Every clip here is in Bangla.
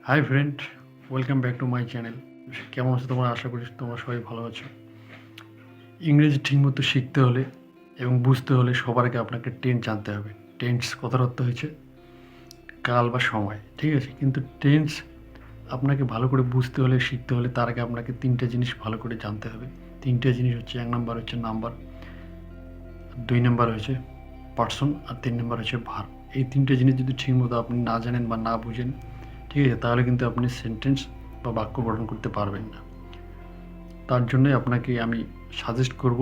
Hi friend, welcome back to my channel. কেমন আছো তোমরা? আশা করি তোমরা সবাই ভালো আছো। ইংরেজি ঠিকমতো শিখতে হলে এবং বুঝতে হলে সবার আগে আপনাকে টেন্স জানতে হবে। টেন্স কথার অর্থ হচ্ছে কাল বা সময়, ঠিক আছে? কিন্তু টেন্স আপনাকে ভালো করে বুঝতে হলে, শিখতে হলে তার আগে আপনাকে তিনটে জিনিস ভালো করে জানতে হবে। তিনটে জিনিস হচ্ছে, 1 নাম্বার হচ্ছে নাম্বার, 2 নাম্বার হচ্ছে পার্সন, আর 3 নাম্বার হচ্ছে ভার্ব। এই তিনটে জিনিস যদি ঠিকমতো আপনি না জানেন বা না বুঝেন, ঠিক আছে, তাহলে কিন্তু আপনি সেন্টেন্স বা বাক্য গঠন করতে পারবেন না। তার জন্যই আপনাকে আমি সাজেস্ট করব,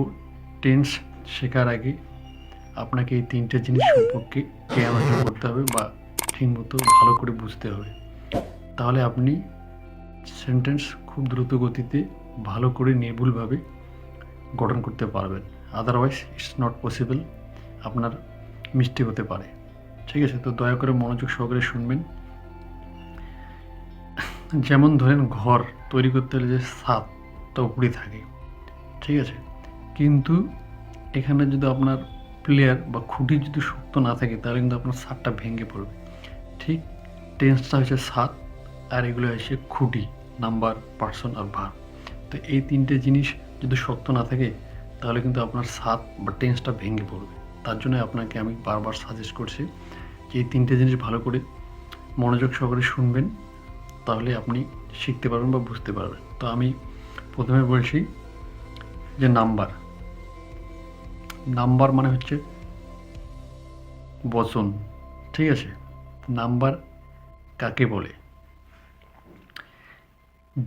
টেন্স শেখার আগে আপনাকে এই তিনটে জিনিস সম্পর্কে জ্ঞান অর্জন করতে হবে বা ঠিকমতো ভালো করে বুঝতে হবে। তাহলে আপনি সেন্টেন্স খুব দ্রুত গতিতে ভালো করে নির্ভুলভাবে গঠন করতে পারবেন। আদারওয়াইজ ইটস নট পসিবল, আপনার মিস্টেক হতে পারে। ঠিক আছে, তো দয়া করে মনোযোগ সহকারে শুনবেন। যেমন ধরেন, ঘর তৈরি করতে হলে যে ছাদটা উপরে থাকে, ঠিক আছে, কিন্তু এখানে যদি আপনার প্লেয়ার বা খুঁটি যদি শক্ত না থাকে তাহলে কিন্তু আপনার ছাদটা ভেঙে পড়বে। ঠিক টেন্সটা হচ্ছে ছাদ, আর এগুলো হচ্ছে খুঁটি, নাম্বার, পার্সন আর ভার্ব। তো এই তিনটে জিনিস যদি শক্ত না থাকে তাহলে কিন্তু আপনার ছাদ বা টেন্সটা ভেঙে পড়বে। তার জন্য আপনাকে আমি বারবার সাজেস্ট করছি যে এই তিনটে জিনিস ভালো করে মনোযোগ সহকারে শুনবেন, তাহলে আপনি শিখতে পারবেন বা বুঝতে পারবেন। তো আমি প্রথমে বলছি যে নাম্বার। নাম্বার মানে হচ্ছে বচন, ঠিক আছে? নাম্বার কাকে বলে?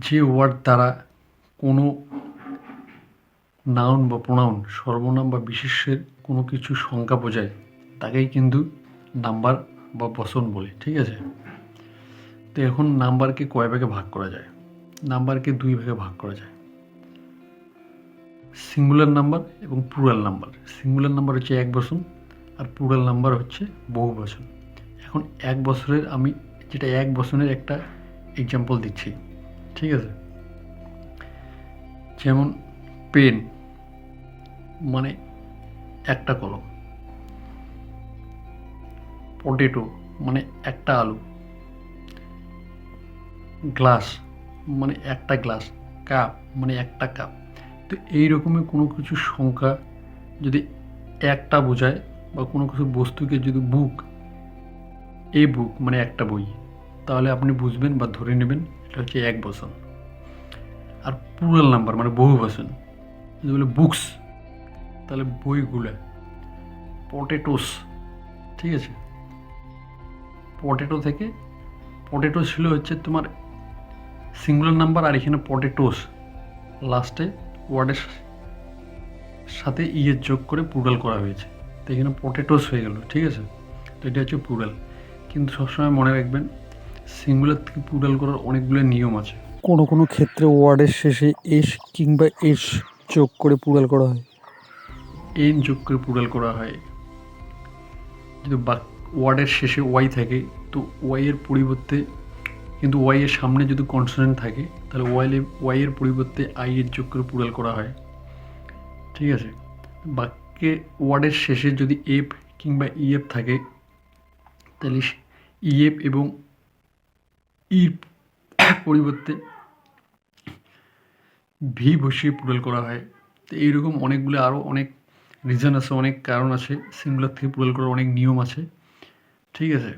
যে ওয়ার্ড দ্বারা কোনো নাউন বা প্রোনাউন, সর্বনাম বা বিশেষ্যের কোনো কিছু সংখ্যা বোঝায় তাকেই কিন্তু নাম্বার বা বচন বলে, ঠিক আছে? তো এখন নাম্বারকে কয় ভাগে ভাগ করা যায়? নাম্বারকে 2 ভাগে ভাগ করা যায়, সিঙ্গুলার নাম্বার এবং প্লুরাল নাম্বার। সিঙ্গুলার নাম্বার হচ্ছে এক বচন, আর প্লুরাল নাম্বার হচ্ছে বহু বচন। এখন এক বছরের আমি যেটা এক বচনের একটা এক্সাম্পল দিচ্ছি, ঠিক আছে? যেমন পেন মানে একটা কলম, পটেটো মানে একটা আলু, গ্লাস মানে একটা গ্লাস, কাপ মানে একটা কাপ। তো এই রকমের কোনো কিছু সংখ্যা যদি একটা বোঝায় বা কোনো কিছু বস্তুকে যদি বুক, এই বুক মানে একটা বই, তাহলে আপনি বুঝবেন বা ধরে নেবেন এটা হচ্ছে এক বচন। আর প্লুরাল নাম্বার মানে বহু বচন, যদি বলে বুকস তাহলে বইগুলা, পটেটোস, ঠিক আছে? পটেটো থেকে, পটেটো ছিল হচ্ছে তোমার সিঙ্গুলার নাম্বার, আর এখানে পটেটোস লাস্টে ওয়ার্ডের সাথে ইয়ের যোগ করে প্লুরাল করা হয়েছে, তো এখানে পটেটোস হয়ে গেল, ঠিক আছে? তো এটা হচ্ছে প্লুরাল। কিন্তু সবসময় মনে রাখবেন, সিঙ্গুলার থেকে প্লুরাল করার অনেকগুলো নিয়ম আছে। কোনো কোনো ক্ষেত্রে ওয়ার্ডের শেষে এস কিংবা এস যোগ করে প্লুরাল করা হয়। এন যোগ করে প্লুরাল করা হয়। যদি ওয়ার্ডের শেষে ওয়াই থাকে তো ওয়াই এর পরিবর্তে, কিন্তু ওয়াই এর সামনে যদি কনসোনেন্ট থাকে তাহলে ওয়াই এর পরিবর্তে আই এর যোগ করে প্লুরাল করা হয়, ঠিক আছে? বাক্যে ওয়ার্ডের শেষে যদি এফ কিংবা ইএফ থাকে তাহলে ইএফ এবং ইর পরিবর্তে ভি বসিয়ে প্লুরাল করা হয়। তো এইরকম অনেকগুলো আরও অনেক রিজন আছে, অনেক কারণ আছে, সিঙ্গুলার থেকে প্লুরাল করার অনেক নিয়ম আছে, ঠিক আছে?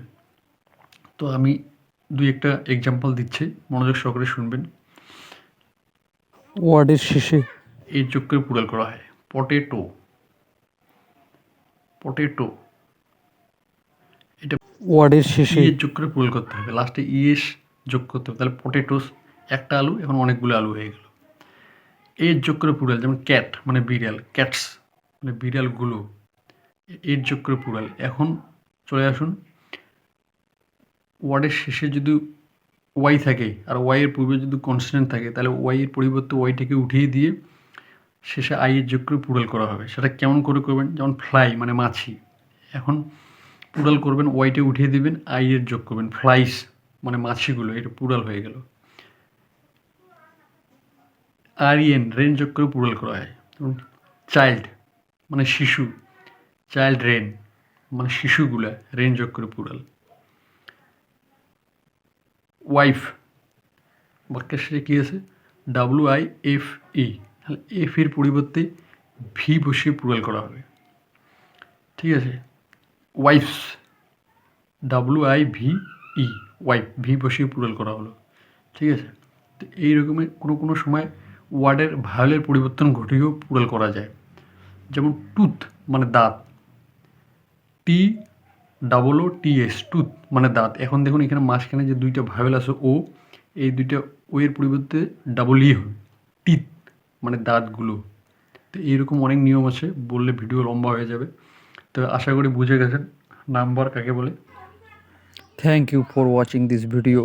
তো আমি দুই একটা এক্সাম্পল দিচ্ছি, মনোযোগ সহকারে শুনবেন। ওয়ার্ডের শেষে এই যোগ করে প্লুরাল করা হয়, পটেটো, পটেটো। এটা ওয়ার্ডের শেষে ইয়ের যোগ করে প্লুরাল করতে হবে, লাস্টে ইএস যোগ করতে হবে, তাহলে পটেটোস, একটা আলু এখন অনেকগুলো আলু হয়ে গেল। এর যোগ করে প্লুরাল, যেমন ক্যাট মানে বিড়াল, ক্যাটস মানে বিড়ালগুলো, এর যোগ করে প্লুরাল। এখন চলে আসুন, ওয়ার্ডের শেষে যদি ওয়াই থাকে আর ওয়াই এর পূর্বে যদি কনস্ট্যান্ট থাকে তাহলে ওয়াই এর পরিবর্তে ওয়াইটাকে উঠিয়ে দিয়ে শেষে আই এর যোগ করে প্লুরাল করা হবে। সেটা কেমন করে করবেন? যেমন ফ্লাই মানে মাছি, এখন প্লুরাল করবেন, ওয়াইটে উঠিয়ে দিবেন, আই এর যোগ করবেন, ফ্লাইস মানে মাছিগুলো, এটা প্লুরাল হয়ে গেল। আর ইএন রেন যোগ করে প্লুরাল করা হয়। চাইল্ড মানে শিশু, চাইল্ড রেন মানে শিশুগুলা, রেন যোগ করে প্লুরাল। ওয়াইফ বাক্যের শেষে কী আছে WIFE, তাহলে এফ এর পরিবর্তে ভি বসিয়ে প্লুরাল করা হবে। ঠিক আছে, ওয়াইফস WIVE, ওয়াইফ ভি বসিয়ে প্লুরাল করা হলো। ঠিক আছে, তো এই রকমের কোনো সময় ওয়ার্ডের ভায়োলের পরিবর্তন ঘটিয়েও প্লুরাল করা যায়। যেমন টুথ মানে দাঁত, TOOTS, টুথ মানে দাঁত। এখন দেখুন এখানে মাঝখানে যে দুইটা ভায়োল আছে ও, এই দুইটা ও এর পরিবর্তে EE হবে, টিথ মানে দাঁতগুলো। তো এইরকম অনেক নিয়ম আছে, বললে ভিডিও লম্বা হয়ে যাবে। তো আশা করি বুঝে গেছেন নাম্বার কাকে বলে। Thank you for watching this video.